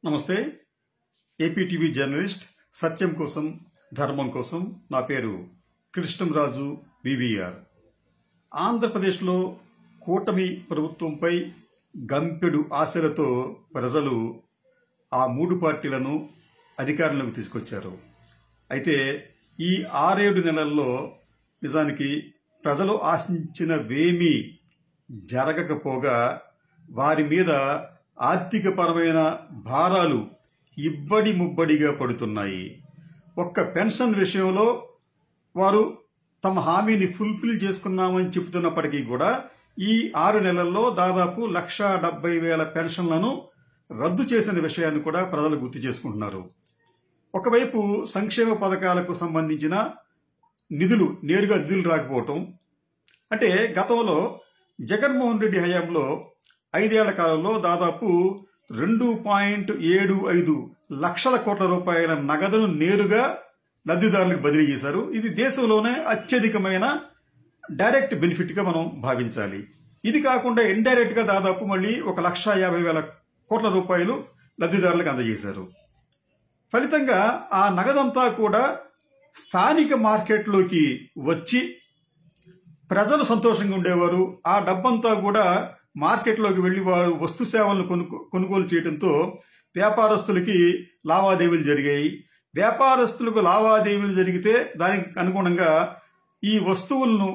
నమస్తే. APTV journalist సత్యం కోసం ధర్మం కోసం నా పేరు కృష్ణంరాజు వివిఆర్. ఆంధ్రప్రదేశ్లో కూటమి ప్రభుత్వంపై గంపెడు ఆశలతో ప్రజలు ఆ మూడు పార్టీలను అధికారంలోకి తీసుకొచ్చారు. అయితే ఈ 6-7 నెలల్లో నిజానికి ప్రజలు ఆశించినవేమీ జరగకపోగా వారి మీద ఆర్థికపరమైన భారాలు ఇబ్బడి ముబ్బడిగా పడుతున్నాయి. ఒక్క పెన్షన్ విషయంలో వారు తమ హామీని ఫుల్ఫిల్ చేసుకున్నామని చెబుతున్నప్పటికీ కూడా ఈ 6 నెలల్లో దాదాపు 1,70,000 పెన్షన్లను రద్దు చేసిన విషయాన్ని కూడా ప్రజలు గుర్తు చేసుకుంటున్నారు. ఒకవైపు సంక్షేమ పథకాలకు సంబంధించిన నేరుగా నిధులు రాకపోవటం, అంటే గతంలో జగన్మోహన్ రెడ్డి హయాంలో 5 ఏళ్ల కాలంలో దాదాపు 2.75 లక్షల కోట్ల రూపాయల నగదును నేరుగా లబ్ధిదారులకు బదిలీ చేశారు. ఇది దేశంలోనే అత్యధికమైన డైరెక్ట్ బెనిఫిట్ గా మనం భావించాలి. ఇది కాకుండా ఇండైరెక్ట్ గా దాదాపు మళ్ళీ 1,50,000 కోట్ల రూపాయలు లబ్ధిదారులకు అందజేశారు. ఫలితంగా ఆ నగదంతా కూడా స్థానిక మార్కెట్లోకి వచ్చి ప్రజలు సంతోషంగా ఉండేవారు. ఆ డబ్బంతా కూడా మార్కెట్లోకి వెళ్లి వారు వస్తు సేవలను కొనుగోలు చేయడంతో వ్యాపారస్తులకి లావాదేవీలు జరిగాయి. వ్యాపారస్తులకు లావాదేవీలు జరిగితే దానికి అనుగుణంగా ఈ వస్తువులను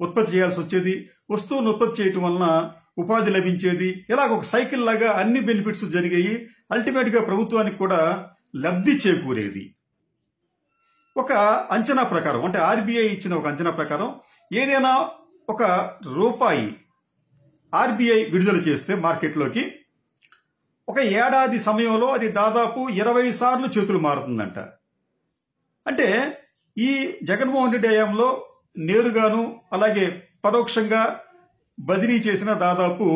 ఉత్పత్తి చేయాల్సి వచ్చేది. వస్తువులను ఉత్పత్తి చేయటం వలన ఉపాధి లభించేది. ఇలాగ ఒక సైకిల్ లాగా అన్ని బెనిఫిట్స్ జరిగాయి. అల్టిమేట్ గా ప్రభుత్వానికి కూడా లబ్ధి చేకూరేది. ఒక అంచనా ప్రకారం, అంటే ఆర్బీఐ ఇచ్చిన ఒక అంచనా ప్రకారం ఏదైనా ఒక రూపాయి ఆర్బీఐ విడుదల చేస్తే మార్కెట్లోకి ఒక ఏడాది సమయంలో అది దాదాపు 20 సార్లు చేతులు మారుతుందంట. అంటే ఈ జగన్మోహన్ రెడ్డి హయాంలో నేరుగాను అలాగే పరోక్షంగా బదిలీ చేసిన దాదాపు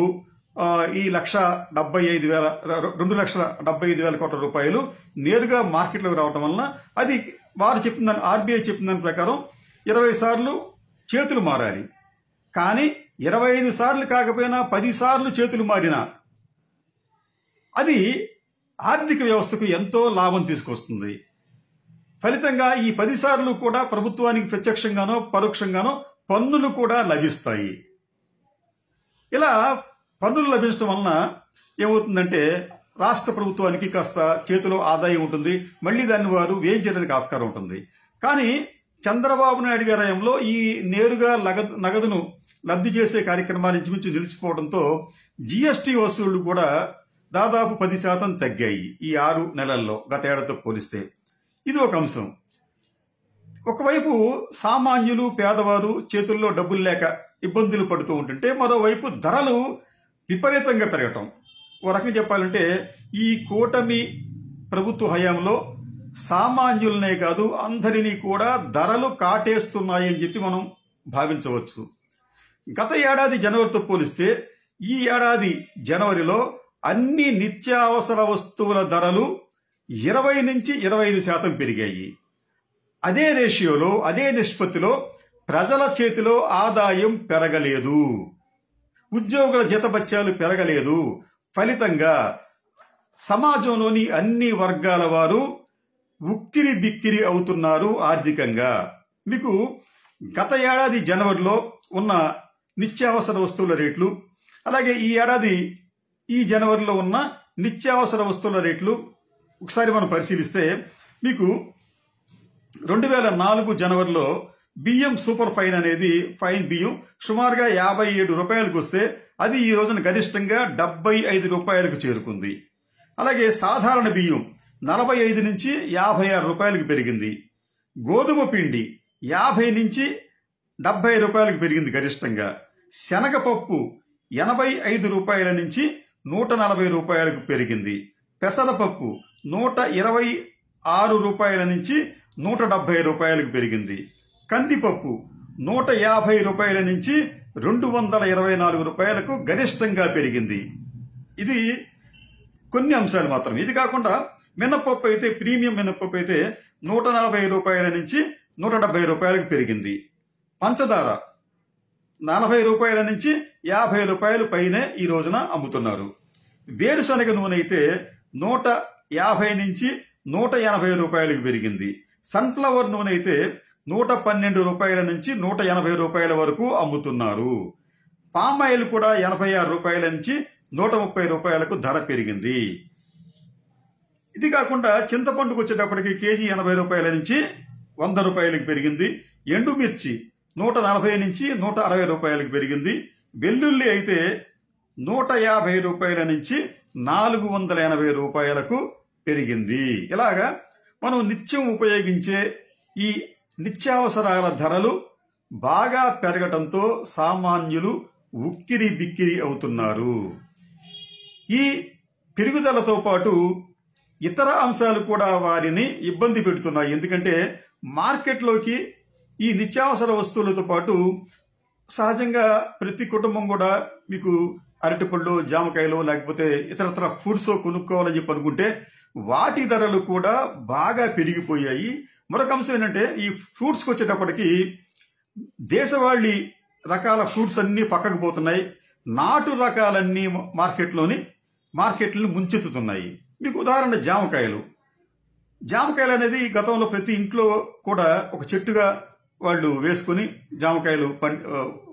ఈ 2,75,000 కోట్ల రూపాయలు నేరుగా మార్కెట్లోకి రావడం వలన అది వారు చెప్తుందని, ఆర్బీఐ చెప్తుందని ప్రకారం 20 సార్లు చేతులు మారాలి. కానీ 25 సార్లు కాకపోయినా 10 సార్లు చేతులు మారినా అది ఆర్థిక వ్యవస్థకు ఎంతో లాభం తీసుకొస్తుంది. ఫలితంగా ఈ 10 సార్లు కూడా ప్రభుత్వానికి ప్రత్యక్షంగానో పరోక్షంగానో పన్నులు కూడా లభిస్తాయి. ఇలా పన్నులు లభించడం వలన ఏమవుతుందంటే రాష్ట్ర ప్రభుత్వానికి కాస్త చేతిలో ఆదాయం ఉంటుంది. మళ్లీ దాన్ని వారు వ్యయం చేయడానికి ఆస్కారం ఉంటుంది. కానీ చంద్రబాబు నాయుడు గారి హయాంలో ఈ నేరుగా నగదును లబ్ధి చేసే కార్యక్రమాలు ఇంచుమించు నిలిచిపోవడంతో జీఎస్టీ వసూళ్లు కూడా దాదాపు 10% తగ్గాయి ఈ 6 నెలల్లో గత ఏడాదితో పోలిస్తే. ఇది ఒక అంశం. ఒకవైపు సామాన్యులు పేదవారు చేతుల్లో డబ్బులు లేక ఇబ్బందులు పడుతూ ఉంటుంటే మరోవైపు ధరలు విపరీతంగా పెరగటం. ఓ రకంగా చెప్పాలంటే ఈ కూటమి ప్రభుత్వ హయాంలో సామాన్యులనే కాదు అందరినీ కూడా ధరలు కాటేస్తున్నాయని చెప్పి మనం భావించవచ్చు. గత ఏడాది జనవరితో పోలిస్తే ఈ ఏడాది జనవరిలో అన్ని నిత్యావసర వస్తువుల ధరలు 20 నుంచి 25% పెరిగాయి. అదే రేషియోలో, అదే నిష్పత్తిలో ప్రజల చేతిలో ఆదాయం పెరగలేదు, ఉద్యోగుల జీతభత్యాలు పెరగలేదు. ఫలితంగా సమాజంలోని అన్ని వర్గాల వారు ఉక్కిరి బిక్కిరి అవుతున్నారు ఆర్థికంగా. మీకు గత ఏడాది జనవరిలో ఉన్న నిత్యావసర వస్తువుల రేట్లు, అలాగే ఈ ఏడాది ఈ జనవరిలో ఉన్న నిత్యావసర వస్తువుల రేట్లు ఒకసారి మనం పరిశీలిస్తే మీకు 2004 జనవరిలో బియ్యం సూపర్ ఫైన్ అనేది ఫైన్ బియ్యం సుమారుగా 57 రూపాయలకు వస్తే అది ఈ రోజున గరిష్టంగా 75 రూపాయలకు చేరుకుంది. అలాగే సాధారణ బియ్యం 45 నుంచి 56 రూపాయలకు పెరిగింది. గోధుమ పిండి 50 నుంచి 70 రూపాయలకు పెరిగింది గరిష్టంగా. శనగపప్పు 85 రూపాయల నుంచి 140 రూపాయలకు పెరిగింది. పెసరపప్పు 126 రూపాయల నుంచి 170 రూపాయలకు పెరిగింది. కందిపప్పు 150 రూపాయల నుంచి 224 రూపాయలకు గరిష్టంగా పెరిగింది. ఇది కొన్ని అంశాలు మాత్రం. ఇది కాకుండా మినపప్పు అయితే, ప్రీమియం మినపప్పు అయితే 140 రూపాయల నుంచి 170 రూపాయలకు పెరిగింది. పంచదార 40 రూపాయల నుంచి 50 రూపాయలు పైనే ఈ రోజున అమ్ముతున్నారు. వేరుశనగ నూనె అయితే 150 నుంచి 180 రూపాయలకు పెరిగింది. సన్ఫ్లవర్ నూనె అయితే 112 రూపాయల నుంచి 180 రూపాయల వరకు అమ్ముతున్నారు. పామాయిల్ కూడా 86 రూపాయల నుంచి 130 రూపాయలకు ధర పెరిగింది. ఇది కాకుండా చింతపండుకు వచ్చేటప్పటికి కేజీ 80 రూపాయల నుంచి 100 రూపాయలకు పెరిగింది. ఎండుమిర్చి 140 నుంచి 160 రూపాయలకు పెరిగింది. వెల్లుల్లి అయితే 150 రూపాయల నుంచి 480 రూపాయలకు పెరిగింది. ఇలాగా మనం నిత్యం ఉపయోగించే ఈ నిత్యావసరాల ధరలు బాగా పెరగటంతో సామాన్యులు ఉక్కిరి బిక్కిరి అవుతున్నారు. ఈ పెరుగుదలతో పాటు ఇతర అంశాలు కూడా వారిని ఇబ్బంది పెడుతున్నాయి. ఎందుకంటే మార్కెట్లోకి ఈ నిత్యావసర వస్తువులతో పాటు సహజంగా ప్రతి కుటుంబం కూడా మీకు అరటిపళ్ళు, జామకాయలు లేకపోతే ఇతరత్ర ఫ్రూట్స్ కొనుక్కోవాలని చెప్పి అనుకుంటే వాటి ధరలు కూడా బాగా పెరిగిపోయాయి. మరొక అంశం ఏంటంటే ఈ ఫ్రూట్స్కి వచ్చేటప్పటికి దేశవాళీ రకాల ఫ్రూట్స్ అన్ని పక్కకు పోతున్నాయి. నాటు రకాలన్నీ మార్కెట్లను ముంచెత్తుతున్నాయి. మీకు ఉదాహరణ జామకాయలు అనేది గతంలో ప్రతి ఇంట్లో కూడా ఒక చెట్టుగా వాళ్ళు వేసుకుని జామకాయలు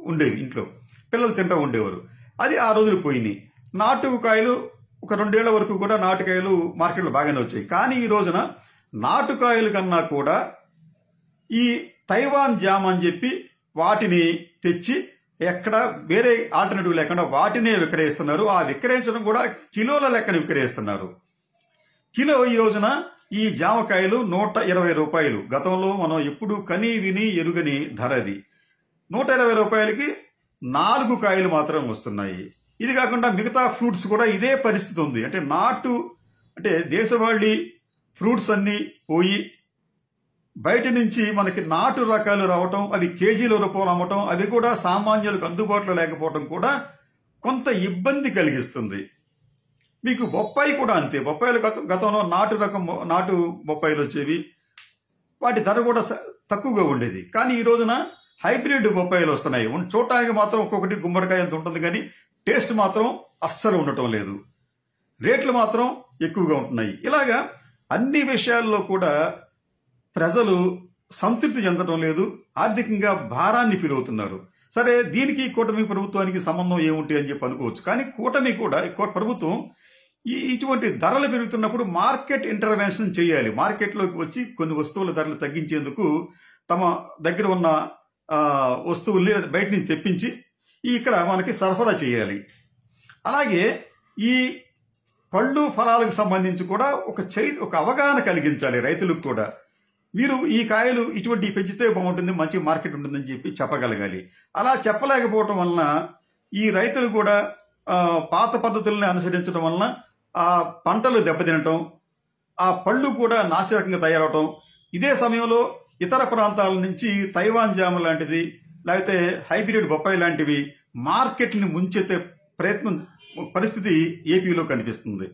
ఉండేవి, ఇంట్లో పిల్లలు తింటూ ఉండేవారు. అది ఆ రోజులు పోయినాయి. నాటుకాయలు ఒక 2 ఏళ్ల వరకు కూడా నాటుకాయలు మార్కెట్లో బాగానే వచ్చాయి. కానీ ఈ రోజున నాటుకాయల కన్నా కూడా ఈ తైవాన్ జామ అని చెప్పి వాటిని తెచ్చి ఎక్కడ వేరే ఆల్టర్నేటివ్ లేకుండా వాటినే విక్రయిస్తున్నారు. ఆ విక్రయించడం కూడా కిలోల లెక్కన విక్రయిస్తున్నారు. కిలో ఈ రోజున ఈ జామకాయలు 120 రూపాయలు. గతంలో మనం ఎప్పుడు కని విని ఎరుగని ధర అది. 120 రూపాయలకి 4 కాయలు మాత్రం వస్తున్నాయి. ఇది కాకుండా మిగతా ఫ్రూట్స్ కూడా ఇదే పరిస్థితి ఉంది. అంటే దేశవాళీ ఫ్రూట్స్ అన్ని పోయి బయట నుంచి మనకి నాటు రకాలు రావటం, అవి కేజీల రూపాయలు అమ్మటం, అవి కూడా సామాన్యులకు అందుబాటులో లేకపోవటం కూడా కొంత ఇబ్బంది కలిగిస్తుంది. మీకు బొప్పాయి కూడా అంతే. బొప్పాయిలు గతంలో నాటు బొప్పాయిలు వచ్చేవి, వాటి ధర కూడా తక్కువగా ఉండేది. కానీ ఈ రోజున హైబ్రిడ్ బొప్పాయిలు వస్తున్నాయి. చూడటానికి మాత్రం ఒక్కొక్కటి గుమ్మడికాయ అంత ఉంటుంది, కానీ టేస్ట్ మాత్రం అస్సలు ఉండటం లేదు. రేట్లు మాత్రం ఎక్కువగా ఉంటున్నాయి. ఇలాగా అన్ని విషయాల్లో కూడా ప్రజలు సంతృప్తి చెందడం లేదు, ఆర్థికంగా భారాన్ని ఫీల్ అవుతున్నారు. సరే, దీనికి కూటమి ప్రభుత్వానికి సంబంధం ఏముంటి అని చెప్పి అనుకోవచ్చు. కానీ ప్రభుత్వం ఇటువంటి ధరలు పెరుగుతున్నప్పుడు మార్కెట్ ఇంటర్వెన్షన్ చేయాలి. మార్కెట్లోకి వచ్చి కొన్ని వస్తువుల ధరలు తగ్గించేందుకు తమ దగ్గర ఉన్న వస్తువుల్ని బయట నుంచి తెప్పించి ఇక్కడ మనకి సరఫరా చేయాలి. అలాగే ఈ పళ్ళు ఫలాలకు సంబంధించి కూడా ఒక అవగాహన కలిగించాలి రైతులకు కూడా. మీరు ఈ కాయలు ఇటువంటి పెంచితే బాగుంటుంది, మంచి మార్కెట్ ఉంటుందని చెప్పి చెప్పగలగాలి. అలా చెప్పలేకపోవటం వలన ఈ రైతులు కూడా పాత పద్ధతుల్ని అనుసరించడం వలన ఆ పంటలు దెబ్బతినటం, ఆ పళ్ళు కూడా నాసిరకంగా తయారవటం. ఇదే సమయంలో ఇతర ప్రాంతాల నుంచి తైవాన్ జామ లాంటిది లేకపోతే హైబ్రిడ్ బొప్పాయి లాంటివి మార్కెట్ని ముంచెత్తే పరిస్థితి ఏపీలో కనిపిస్తుంది.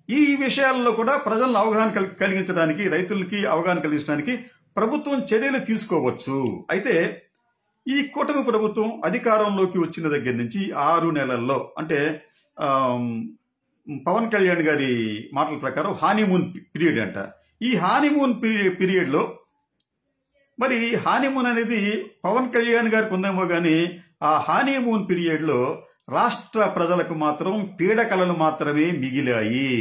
ఈ విషయాల్లో కూడా ప్రజలను అవగాహన కలిగించడానికి, రైతులకి అవగాహన కలిగించడానికి ప్రభుత్వం చర్యలు తీసుకోవచ్చు. అయితే ఈ కూటమి ప్రభుత్వం అధికారంలోకి వచ్చిన దగ్గర నుంచి 6 నెలల్లో, అంటే పవన్ కళ్యాణ్ గారి మాటల ప్రకారం హానీమూన్ పీరియడ్ అంట. ఈ హానీమూన్ పీరియడ్ లో మరి హానీమూన్ అనేది పవన్ కళ్యాణ్ గారికి ఉందేమో గానీ ఆ హానీమూన్ పీరియడ్ లో రాష్ట్ర ప్రజలకు మాత్రం పీడకలలు మాత్రమే మిగిలాయి.